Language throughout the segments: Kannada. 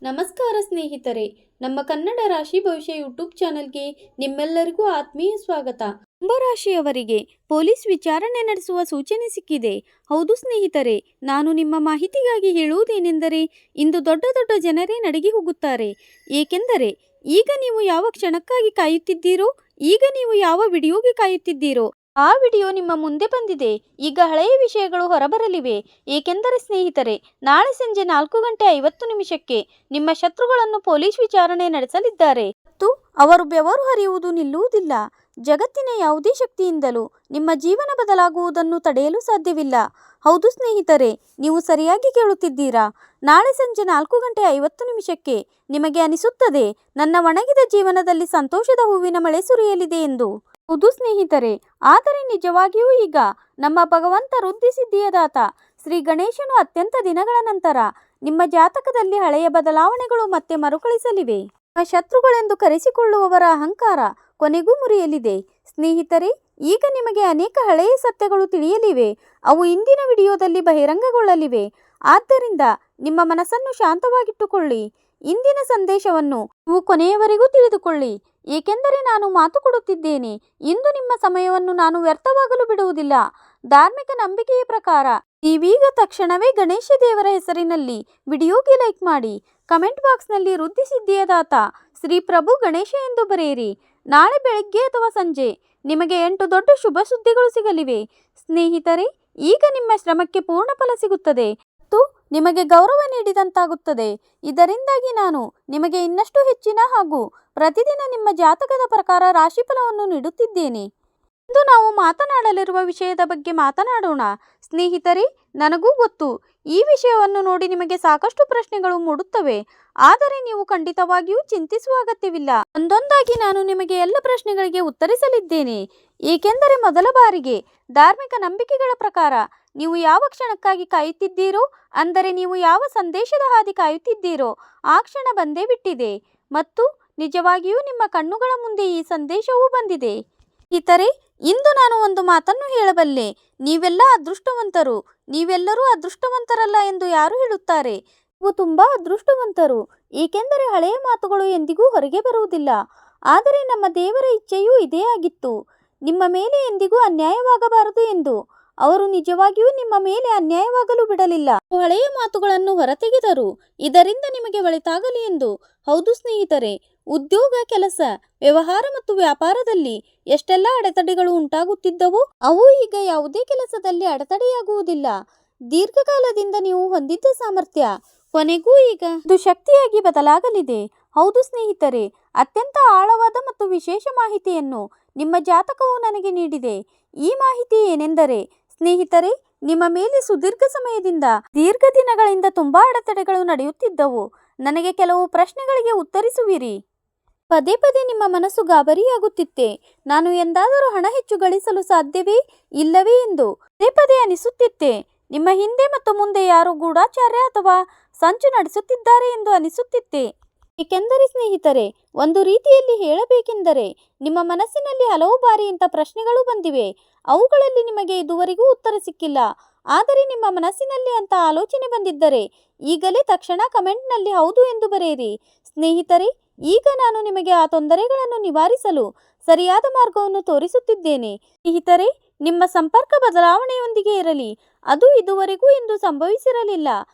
ನಮಸ್ಕಾರ ಸ್ನೇಹಿತರೆ, ನಮ್ಮ ಕನ್ನಡ ರಾಶಿ ಭವಿಷ್ಯ ಯೂಟ್ಯೂಬ್ ಚಾನೆಲ್ಗೆ ನಿಮ್ಮೆಲ್ಲರಿಗೂ ಆತ್ಮೀಯ ಸ್ವಾಗತ. ಕುಂಭರಾಶಿಯವರಿಗೆ ಪೊಲೀಸ್ ವಿಚಾರಣೆ ನಡೆಸುವ ಸೂಚನೆ ಸಿಕ್ಕಿದೆ. ಹೌದು ಸ್ನೇಹಿತರೆ, ನಾನು ನಿಮ್ಮ ಮಾಹಿತಿಗಾಗಿ ಹೇಳುವುದೇನೆಂದರೆ, ಇಂದು ದೊಡ್ಡ ದೊಡ್ಡ ಜನರೇ ನಡಗಿ ಹೋಗುತ್ತಾರೆ. ಏಕೆಂದರೆ ಈಗ ನೀವು ಯಾವ ಕ್ಷಣಕ್ಕಾಗಿ ಕಾಯುತ್ತಿದ್ದೀರೋ, ಈಗ ನೀವು ಯಾವ ವಿಡಿಯೋಗೆ ಕಾಯುತ್ತಿದ್ದೀರೋ ಆ ವಿಡಿಯೋ ನಿಮ್ಮ ಮುಂದೆ ಬಂದಿದೆ. ಈಗ ಹಳೆಯ ವಿಷಯಗಳು ಹೊರಬರಲಿವೆ. ಏಕೆಂದರೆ ಸ್ನೇಹಿತರೆ, ನಾಳೆ ಸಂಜೆ 4:50 ನಿಮ್ಮ ಶತ್ರುಗಳನ್ನು ಪೊಲೀಸ್ ವಿಚಾರಣೆ ನಡೆಸಲಿದ್ದಾರೆ ಮತ್ತು ಅವರು ಬೆವರು ಹರಿಯುವುದು ನಿಲ್ಲುವುದಿಲ್ಲ. ಜಗತ್ತಿನ ಯಾವುದೇ ಶಕ್ತಿಯಿಂದಲೂ ನಿಮ್ಮ ಜೀವನ ಬದಲಾಗುವುದನ್ನು ತಡೆಯಲು ಸಾಧ್ಯವಿಲ್ಲ. ಹೌದು ಸ್ನೇಹಿತರೆ, ನೀವು ಸರಿಯಾಗಿ ಕೇಳುತ್ತಿದ್ದೀರಾ. ನಾಳೆ ಸಂಜೆ 4:50 ನಿಮಗೆ ಅನಿಸುತ್ತದೆ ನನ್ನ ಒಣಗಿದ ಜೀವನದಲ್ಲಿ ಸಂತೋಷದ ಹೂವಿನ ಮಳೆ ಸುರಿಯಲಿದೆ ಎಂದು. ಹೌದು ಸ್ನೇಹಿತರೆ, ಆದರೆ ನಿಜವಾಗಿಯೂ ಈಗ ನಮ್ಮ ಭಗವಂತ ವೃದ್ಧಿಸಿದ್ಧಿಯ ದಾತ ಶ್ರೀ ಗಣೇಶನು ಅತ್ಯಂತ ದಿನಗಳ ನಂತರ ನಿಮ್ಮ ಜಾತಕದಲ್ಲಿ ಹಳೆಯ ಬದಲಾವಣೆಗಳು ಮತ್ತೆ ಮರುಕಳಿಸಲಿವೆ. ನಿಮ್ಮ ಶತ್ರುಗಳೆಂದು ಕರೆಸಿಕೊಳ್ಳುವವರ ಅಹಂಕಾರ ಕೊನೆಗೂ ಮುರಿಯಲಿದೆ. ಸ್ನೇಹಿತರೆ, ಈಗ ನಿಮಗೆ ಅನೇಕ ಹಳೆಯ ಸತ್ಯಗಳು ತಿಳಿಯಲಿವೆ. ಅವು ಇಂದಿನ ವಿಡಿಯೋದಲ್ಲಿ ಬಹಿರಂಗಗೊಳ್ಳಲಿವೆ. ಆದ್ದರಿಂದ ನಿಮ್ಮ ಮನಸ್ಸನ್ನು ಶಾಂತವಾಗಿಟ್ಟುಕೊಳ್ಳಿ. ಇಂದಿನ ಸಂದೇಶವನ್ನು ನೀವು ಕೊನೆಯವರೆಗೂ ತಿಳಿದುಕೊಳ್ಳಿ. ಏಕೆಂದರೆ ನಾನು ಮಾತು ಕೊಡುತ್ತಿದ್ದೇನೆ, ಇಂದು ನಿಮ್ಮ ಸಮಯವನ್ನು ನಾನು ವ್ಯರ್ಥವಾಗಲು ಬಿಡುವುದಿಲ್ಲ. ಧಾರ್ಮಿಕ ನಂಬಿಕೆಯ ಪ್ರಕಾರ ನೀವೀಗ ತಕ್ಷಣವೇ ಗಣೇಶ ದೇವರ ಹೆಸರಿನಲ್ಲಿ ವಿಡಿಯೋಗೆ ಲೈಕ್ ಮಾಡಿ. ಕಮೆಂಟ್ ಬಾಕ್ಸ್ನಲ್ಲಿ ವೃದ್ಧಿಸಿದ್ಧಿಯ ದಾತ ಶ್ರೀ ಪ್ರಭು ಗಣೇಶ ಎಂದು ಬರೆಯಿರಿ. ನಾಳೆ ಬೆಳಗ್ಗೆ ಅಥವಾ ಸಂಜೆ ನಿಮಗೆ 8 ದೊಡ್ಡ ಶುಭ ಸುದ್ದಿಗಳು ಸಿಗಲಿವೆ. ಸ್ನೇಹಿತರೆ, ಈಗ ನಿಮ್ಮ ಶ್ರಮಕ್ಕೆ ಪೂರ್ಣ ಫಲ ಸಿಗುತ್ತದೆ ಮತ್ತು ನಿಮಗೆ ಗೌರವ ನೀಡಿದಂತಾಗುತ್ತದೆ. ಇದರಿಂದಾಗಿ ನಾನು ನಿಮಗೆ ಇನ್ನಷ್ಟು ಹೆಚ್ಚಿನ ಹಾಗೂ ಪ್ರತಿದಿನ ನಿಮ್ಮ ಜಾತಕದ ಪ್ರಕಾರ ರಾಶಿಫಲವನ್ನು ನೀಡುತ್ತಿದ್ದೇನೆ. ಇಂದು ನಾವು ಮಾತನಾಡಲಿರುವ ವಿಷಯದ ಬಗ್ಗೆ ಮಾತನಾಡೋಣ. ಸ್ನೇಹಿತರೆ, ನನಗೂ ಗೊತ್ತು ಈ ವಿಷಯವನ್ನು ನೋಡಿ ನಿಮಗೆ ಸಾಕಷ್ಟು ಪ್ರಶ್ನೆಗಳು ಮೂಡುತ್ತವೆ. ಆದರೆ ನೀವು ಖಂಡಿತವಾಗಿಯೂ ಚಿಂತಿಸುವ ಅಗತ್ಯವಿಲ್ಲ. ಒಂದೊಂದಾಗಿ ನಾನು ನಿಮಗೆ ಎಲ್ಲ ಪ್ರಶ್ನೆಗಳಿಗೆ ಉತ್ತರಿಸಲಿದ್ದೇನೆ. ಏಕೆಂದರೆ ಮೊದಲ ಬಾರಿಗೆ ಧಾರ್ಮಿಕ ನಂಬಿಕೆಗಳ ಪ್ರಕಾರ ನೀವು ಯಾವ ಕ್ಷಣಕ್ಕಾಗಿ ಕಾಯುತ್ತಿದ್ದೀರೋ, ಅಂದರೆ ನೀವು ಯಾವ ಸಂದೇಶದ ಹಾದಿ ಕಾಯುತ್ತಿದ್ದೀರೋ ಆ ಕ್ಷಣ ಬಂದೇ ಬಿಟ್ಟಿದೆ ಮತ್ತು ನಿಜವಾಗಿಯೂ ನಿಮ್ಮ ಕಣ್ಣುಗಳ ಮುಂದೆ ಈ ಸಂದೇಶವೂ ಬಂದಿದೆ. ಸ್ನೇಹಿತರೆ, ಇಂದು ನಾನು ಒಂದು ಮಾತನ್ನು ಹೇಳಬಲ್ಲೆ. ನೀವೆಲ್ಲ ಅದೃಷ್ಟವಂತರು. ನೀವೆಲ್ಲರೂ ಅದೃಷ್ಟವಂತರಲ್ಲ ಎಂದು ಯಾರು ಹೇಳುತ್ತಾರೆ? ನೀವು ತುಂಬ ಅದೃಷ್ಟವಂತರು. ಏಕೆಂದರೆ ಹಳೆಯ ಮಾತುಗಳು ಎಂದಿಗೂ ಹೊರಗೆ ಬರುವುದಿಲ್ಲ. ಆದರೆ ನಮ್ಮ ದೇವರ ಇಚ್ಛೆಯೂ ಇದೇ ಆಗಿತ್ತು, ನಿಮ್ಮ ಮೇಲೆ ಎಂದಿಗೂ ಅನ್ಯಾಯವಾಗಬಾರದು ಎಂದು. ಅವರು ನಿಜವಾಗಿಯೂ ನಿಮ್ಮ ಮೇಲೆ ಅನ್ಯಾಯವಾಗಲು ಬಿಡಲಿಲ್ಲ. ಹಳೆಯ ಮಾತುಗಳನ್ನು ಹೊರತೆಗೆದರು, ಇದರಿಂದ ನಿಮಗೆ ಒಳಿತಾಗಲಿ ಎಂದು. ಹೌದು ಸ್ನೇಹಿತರೆ, ಉದ್ಯೋಗ, ಕೆಲಸ, ವ್ಯವಹಾರ ಮತ್ತು ವ್ಯಾಪಾರದಲ್ಲಿ ಎಷ್ಟೆಲ್ಲ ಅಡೆತಡೆಗಳು ಉಂಟಾಗುತ್ತಿದ್ದವೋ ಅವು ಈಗ ಯಾವುದೇ ಕೆಲಸದಲ್ಲಿ ಅಡೆತಡೆಯಾಗುವುದಿಲ್ಲ. ದೀರ್ಘಕಾಲದಿಂದ ನೀವು ಹೊಂದಿದ್ದ ಸಾಮರ್ಥ್ಯ ಕೊನೆಗೂ ಈಗ ಅದು ಶಕ್ತಿಯಾಗಿ ಬದಲಾಗಲಿದೆ. ಹೌದು ಸ್ನೇಹಿತರೆ, ಅತ್ಯಂತ ಆಳವಾದ ಮತ್ತು ವಿಶೇಷ ಮಾಹಿತಿಯನ್ನು ನಿಮ್ಮ ಜಾತಕವು ನನಗೆ ನೀಡಿದೆ. ಈ ಮಾಹಿತಿ ಏನೆಂದರೆ ಸ್ನೇಹಿತರೆ, ನಿಮ್ಮ ಮೇಲೆ ಸುದೀರ್ಘ ಸಮಯದಿಂದ ದೀರ್ಘ ದಿನಗಳಿಂದ ತುಂಬಾ ಅಡೆತಡೆಗಳು ನಡೆಯುತ್ತಿದ್ದವು. ನನಗೆ ಕೆಲವು ಪ್ರಶ್ನೆಗಳಿಗೆ ಉತ್ತರಿಸುವಿರಿ. ಪದೇ ಪದೇ ನಿಮ್ಮ ಮನಸ್ಸು ಗಾಬರಿಯಾಗುತ್ತಿತ್ತೆ. ನಾನು ಎಂದಾದರೂ ಹಣ ಹೆಚ್ಚು ಗಳಿಸಲು ಸಾಧ್ಯವೇ, ಇಲ್ಲವೇ ಎಂದು ಪದೇ ಪದೇ ಅನಿಸುತ್ತಿತ್ತೆ. ನಿಮ್ಮ ಹಿಂದೆ ಮತ್ತು ಮುಂದೆ ಯಾರೋ ಗೂಢಾಚಾರ್ಯ ಅಥವಾ ಸಂಚು ನಡೆಸುತ್ತಿದ್ದಾರೆ ಎಂದು ಅನಿಸುತ್ತಿತ್ತೆ. ಏಕೆಂದರೆ ಸ್ನೇಹಿತರೆ, ಒಂದು ರೀತಿಯಲ್ಲಿ ಹೇಳಬೇಕೆಂದರೆ ನಿಮ್ಮ ಮನಸ್ಸಿನಲ್ಲಿ ಹಲವು ಬಾರಿ ಇಂಥ ಪ್ರಶ್ನೆಗಳು ಬಂದಿವೆ. ಅವುಗಳಲ್ಲಿ ನಿಮಗೆ ಇದುವರೆಗೂ ಉತ್ತರ ಸಿಕ್ಕಿಲ್ಲ. ಆದರೆ ನಿಮ್ಮ ಮನಸ್ಸಿನಲ್ಲಿ ಅಂತ ಆಲೋಚನೆ ಬಂದಿದ್ದರೆ ಈಗಲೇ ತಕ್ಷಣ ಕಮೆಂಟ್ನಲ್ಲಿ ಹೌದು ಎಂದು ಬರೆಯಿರಿ. ಸ್ನೇಹಿತರೆ, ಈಗ ನಾನು ನಿಮಗೆ ಆ ತೊಂದರೆಗಳನ್ನು ನಿವಾರಿಸಲು ಸರಿಯಾದ ಮಾರ್ಗವನ್ನು ತೋರಿಸುತ್ತಿದ್ದೇನೆ. ಸ್ನೇಹಿತರೆ, ನಿಮ್ಮ ಸಂಪರ್ಕ ಬದಲಾವಣೆಯೊಂದಿಗೆ ಇರಲಿ. ಅದು ಇದುವರೆಗೂ ಎಂದು ಸಂಭವಿಸಿರಲಿಲ್ಲ.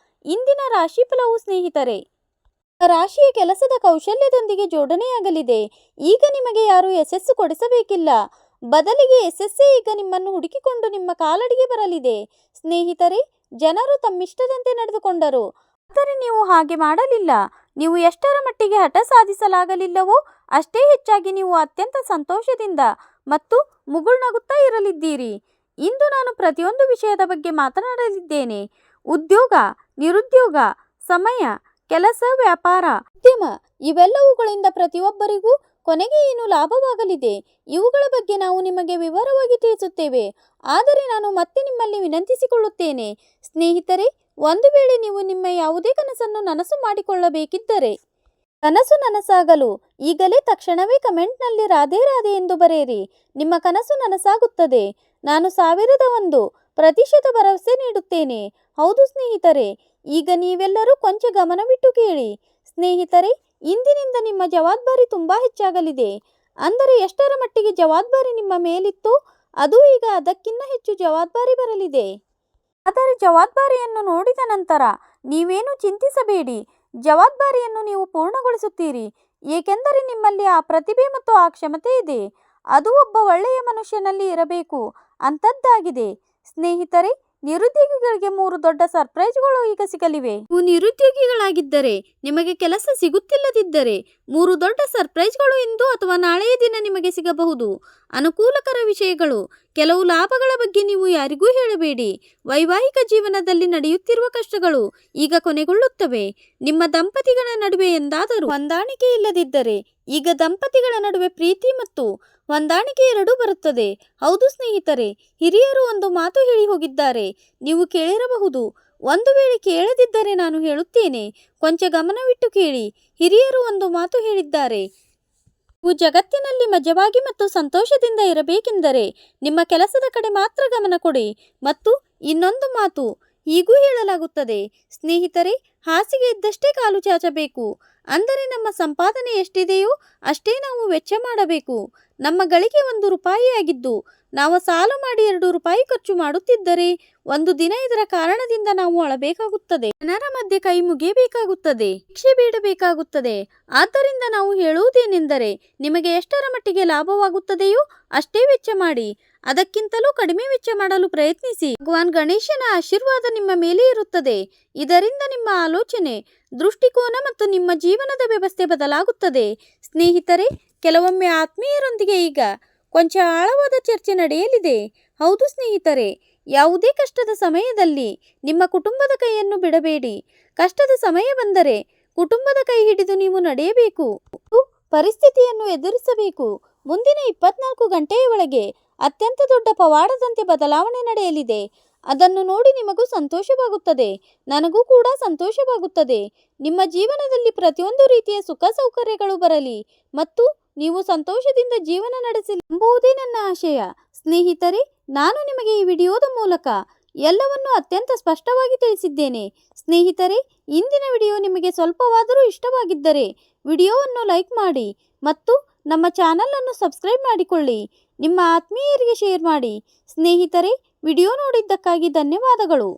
ಇಂದಿನ ರಾಶಿಫಲವು ಸ್ನೇಹಿತರೆ, ರಾಶಿಯ ಕೆಲಸದ ಕೌಶಲ್ಯದೊಂದಿಗೆ ಜೋಡಣೆಯಾಗಲಿದೆ. ಈಗ ನಿಮಗೆ ಯಾರು ಯಶಸ್ಸು ಕೊಡಿಸಬೇಕಿಲ್ಲ, ಬದಲಿಗೆ ಯಶಸ್ಸೇ ಈಗ ನಿಮ್ಮನ್ನು ಹುಡುಕಿಕೊಂಡು ನಿಮ್ಮ ಕಾಲಡಿಗೆ ಬರಲಿದೆ. ಸ್ನೇಹಿತರೆ, ಜನರು ತಮ್ಮಿಷ್ಟದಂತೆ ನಡೆದುಕೊಂಡರು, ಆದರೆ ನೀವು ಹಾಗೆ ಮಾಡಲಿಲ್ಲ. ನೀವು ಎಷ್ಟರ ಮಟ್ಟಿಗೆ ಹಠ ಸಾಧಿಸಲಾಗಲಿಲ್ಲವೋ ಅಷ್ಟೇ ಹೆಚ್ಚಾಗಿ ನೀವು ಅತ್ಯಂತ ಸಂತೋಷದಿಂದ ಮತ್ತು ಮುಗುಳ್ನಗುತ್ತಾ ಇರಲಿದ್ದೀರಿ. ಇಂದು ನಾನು ಪ್ರತಿಯೊಂದು ವಿಷಯದ ಬಗ್ಗೆ ಮಾತನಾಡಲಿದ್ದೇನೆ. ಉದ್ಯೋಗ, ನಿರುದ್ಯೋಗ, ಸಮಯ, ಕೆಲಸ, ವ್ಯಾಪಾರ, ಉದ್ಯಮ ಇವೆಲ್ಲವುಗಳಿಂದ ಪ್ರತಿಯೊಬ್ಬರಿಗೂ ಕೊನೆಗೆ ಏನು ಲಾಭವಾಗಲಿದೆ ಇವುಗಳ ಬಗ್ಗೆ ನಾವು ನಿಮಗೆ ವಿವರವಾಗಿ ತಿಳಿಸುತ್ತೇವೆ. ಆದರೆ ನಾನು ಮತ್ತೆ ನಿಮ್ಮಲ್ಲಿ ವಿನಂತಿಸಿಕೊಳ್ಳುತ್ತೇನೆ ಸ್ನೇಹಿತರೆ, ಒಂದು ವೇಳೆ ನೀವು ನಿಮ್ಮ ಯಾವುದೇ ಕನಸನ್ನು ನನಸು ಮಾಡಿಕೊಳ್ಳಬೇಕಿದ್ದರೆ, ಕನಸು ನನಸಾಗಲು ಈಗಲೇ ತಕ್ಷಣವೇ ಕಮೆಂಟ್ನಲ್ಲಿ ರಾಧೆ ರಾಧೆ ಎಂದು ಬರೆಯಿರಿ. ನಿಮ್ಮ ಕನಸು ನನಸಾಗುತ್ತದೆ. ನಾನು 1001% ಭರವಸೆ ನೀಡುತ್ತೇನೆ. ಹೌದು ಸ್ನೇಹಿತರೆ, ಈಗ ನೀವೆಲ್ಲರೂ ಕೊಂಚ ಗಮನವಿಟ್ಟು ಕೇಳಿ. ಸ್ನೇಹಿತರೆ, ಇಂದಿನಿಂದ ನಿಮ್ಮ ಜವಾಬ್ದಾರಿ ತುಂಬ ಹೆಚ್ಚಾಗಲಿದೆ. ಅಂದರೆ ಎಷ್ಟರ ಮಟ್ಟಿಗೆ ಜವಾಬ್ದಾರಿ ನಿಮ್ಮ ಮೇಲಿತ್ತು, ಅದು ಈಗ ಅದಕ್ಕಿಂತ ಹೆಚ್ಚು ಜವಾಬ್ದಾರಿ ಬರಲಿದೆ. ಆದರೆ ಜವಾಬ್ದಾರಿಯನ್ನು ನೋಡಿದ ನಂತರ ನೀವೇನು ಚಿಂತಿಸಬೇಡಿ. ಜವಾಬ್ದಾರಿಯನ್ನು ನೀವು ಪೂರ್ಣಗೊಳಿಸುತ್ತೀರಿ. ಏಕೆಂದರೆ ನಿಮ್ಮಲ್ಲಿ ಆ ಪ್ರತಿಭೆ ಮತ್ತು ಆ ಕ್ಷಮತೆ ಇದೆ. ಅದು ಒಬ್ಬ ಒಳ್ಳೆಯ ಮನುಷ್ಯನಲ್ಲಿ ಇರಬೇಕು ಅಂಥದ್ದಾಗಿದೆ. ಸ್ನೇಹಿತರೆ, ನಿರುದ್ಯೋಗಿಗಳಿಗೆ 3 ದೊಡ್ಡ ಸರ್ಪ್ರೈಸ್ಗಳು ಈಗ ಸಿಗಲಿವೆ. ನೀವು ನಿರುದ್ಯೋಗಿಗಳಾಗಿದ್ದರೆ, ನಿಮಗೆ ಕೆಲಸ ಸಿಗುತ್ತಿಲ್ಲದಿದ್ದರೆ 3 ದೊಡ್ಡ ಸರ್ಪ್ರೈಸ್ಗಳು ಇಂದು ಅಥವಾ ನಾಳೆಯ ದಿನ ನಿಮಗೆ ಸಿಗಬಹುದು. ಅನುಕೂಲಕರ ವಿಷಯಗಳು. ಕೆಲವು ಲಾಭಗಳ ಬಗ್ಗೆ ನೀವು ಯಾರಿಗೂ ಹೇಳಬೇಡಿ. ವೈವಾಹಿಕ ಜೀವನದಲ್ಲಿ ನಡೆಯುತ್ತಿರುವ ಕಷ್ಟಗಳು ಈಗ ಕೊನೆಗೊಳ್ಳುತ್ತವೆ. ನಿಮ್ಮ ದಂಪತಿಗಳ ನಡುವೆ ಎಂದಾದರೂ ಹೊಂದಾಣಿಕೆ ಇಲ್ಲದಿದ್ದರೆ ಈಗ ದಂಪತಿಗಳ ನಡುವೆ ಪ್ರೀತಿ ಮತ್ತು ಹೊಂದಾಣಿಕೆ ಎರಡೂ ಬರುತ್ತದೆ. ಹೌದು ಸ್ನೇಹಿತರೆ, ಹಿರಿಯರು ಒಂದು ಮಾತು ಹೇಳಿ ಹೋಗಿದ್ದಾರೆ, ನೀವು ಕೇಳಿರಬಹುದು. ಒಂದು ವೇಳೆ ಕೇಳದಿದ್ದರೆ ನಾನು ಹೇಳುತ್ತೇನೆ, ಕೊಂಚ ಗಮನವಿಟ್ಟು ಕೇಳಿ. ಹಿರಿಯರು ಒಂದು ಮಾತು ಹೇಳಿದ್ದಾರೆ, ನೀವು ಜಗತ್ತಿನಲ್ಲಿ ಮಜವಾಗಿ ಮತ್ತು ಸಂತೋಷದಿಂದ ಇರಬೇಕೆಂದರೆ ನಿಮ್ಮ ಕೆಲಸದ ಕಡೆ ಮಾತ್ರ ಗಮನ ಕೊಡಿ. ಮತ್ತು ಇನ್ನೊಂದು ಮಾತು ಹೀಗೂ ಹೇಳಲಾಗುತ್ತದೆ, ಸ್ನೇಹಿತರೆ, ಹಾಸಿಗೆ ಇದ್ದಷ್ಟೇ ಕಾಲು ಚಾಚಬೇಕು. ಅಂದರೆ ನಮ್ಮ ಸಂಪಾದನೆ ಎಷ್ಟಿದೆಯೋ ಅಷ್ಟೇ ನಾವು ವೆಚ್ಚ ಮಾಡಬೇಕು. ನಮ್ಮ ಗಳಿಕೆ 1 ರೂಪಾಯಿ ಆಗಿದ್ದು ನಾವು ಸಾಲು ಮಾಡಿ 2 ರೂಪಾಯಿ ಖರ್ಚು ಮಾಡುತ್ತಿದ್ದರೆ ಒಂದು ದಿನ ಇದರ ಕಾರಣದಿಂದ ನಾವು ಅಳಬೇಕಾಗುತ್ತದೆ. ಜನರ ಮಧ್ಯೆ ಕೈ ಮುಗಿಯಬೇಕಾಗುತ್ತದೆ, ಭಿಕ್ಷೆ ಬೇಡಬೇಕಾಗುತ್ತದೆ. ಆದ್ದರಿಂದ ನಾವು ಹೇಳುವುದೇನೆಂದರೆ, ನಿಮಗೆ ಎಷ್ಟರ ಮಟ್ಟಿಗೆ ಲಾಭವಾಗುತ್ತದೆಯೋ ಅಷ್ಟೇ ವೆಚ್ಚ ಮಾಡಿ. ಅದಕ್ಕಿಂತಲೂ ಕಡಿಮೆ ವೆಚ್ಚ ಮಾಡಲು ಪ್ರಯತ್ನಿಸಿ. ಭಗವಾನ್ ಗಣೇಶನ ಆಶೀರ್ವಾದ ನಿಮ್ಮ ಮೇಲೆ ಇರುತ್ತದೆ. ಇದರಿಂದ ನಿಮ್ಮ ಆಲೋಚನೆ, ದೃಷ್ಟಿಕೋನ ಮತ್ತು ನಿಮ್ಮ ಜೀವನದ ವ್ಯವಸ್ಥೆ ಬದಲಾಗುತ್ತದೆ. ಸ್ನೇಹಿತರೆ, ಕೆಲವೊಮ್ಮೆ ಆತ್ಮೀಯರೊಂದಿಗೆ ಈಗ ಕೊಂಚ ಆಳವಾದ ಚರ್ಚೆ ನಡೆಯಲಿದೆ. ಹೌದು ಸ್ನೇಹಿತರೆ, ಯಾವುದೇ ಕಷ್ಟದ ಸಮಯದಲ್ಲಿ ನಿಮ್ಮ ಕುಟುಂಬದ ಕೈಯನ್ನು ಬಿಡಬೇಡಿ. ಕಷ್ಟದ ಸಮಯ ಬಂದರೆ ಕುಟುಂಬದ ಕೈ ಹಿಡಿದು ನೀವು ನಡೆಯಬೇಕು. ಪರಿಸ್ಥಿತಿಯನ್ನು ಎದುರಿಸಬೇಕು. ಮುಂದಿನ 24 ಗಂಟೆಯ ಒಳಗೆ ಅತ್ಯಂತ ದೊಡ್ಡ ಪವಾಡದಂತೆ ಬದಲಾವಣೆ ನಡೆಯಲಿದೆ. ಅದನ್ನು ನೋಡಿ ನಿಮಗೂ ಸಂತೋಷವಾಗುತ್ತದೆ, ನನಗೂ ಕೂಡ ಸಂತೋಷವಾಗುತ್ತದೆ. ನಿಮ್ಮ ಜೀವನದಲ್ಲಿ ಪ್ರತಿಯೊಂದು ರೀತಿಯ ಸುಖ ಸೌಕರ್ಯಗಳು ಬರಲಿ ಮತ್ತು ನೀವು ಸಂತೋಷದಿಂದ ಜೀವನ ನಡೆಸಲಿ ಎಂಬುದೇ ನನ್ನ ಆಶಯ. ಸ್ನೇಹಿತರೆ, ನಾನು ನಿಮಗೆ ಈ ವಿಡಿಯೋದ ಮೂಲಕ ಎಲ್ಲವನ್ನು ಅತ್ಯಂತ ಸ್ಪಷ್ಟವಾಗಿ ತಿಳಿಸಿದ್ದೇನೆ. ಸ್ನೇಹಿತರೆ, ಇಂದಿನ ವಿಡಿಯೋ ನಿಮಗೆ ಸ್ವಲ್ಪವಾದರೂ ಇಷ್ಟವಾಗಿದ್ದರೆ ವಿಡಿಯೋವನ್ನು ಲೈಕ್ ಮಾಡಿ ಮತ್ತು ನಮ್ಮ ಚಾನಲನ್ನು ಸಬ್ಸ್ಕ್ರೈಬ್ ಮಾಡಿಕೊಳ್ಳಿ. ನಿಮ್ಮ ಆತ್ಮೀಯರಿಗೆ ಶೇರ್ ಮಾಡಿ. ಸ್ನೇಹಿತರೆ, ವಿಡಿಯೋ ನೋಡಿದ್ದಕ್ಕಾಗಿ ಧನ್ಯವಾದಗಳು.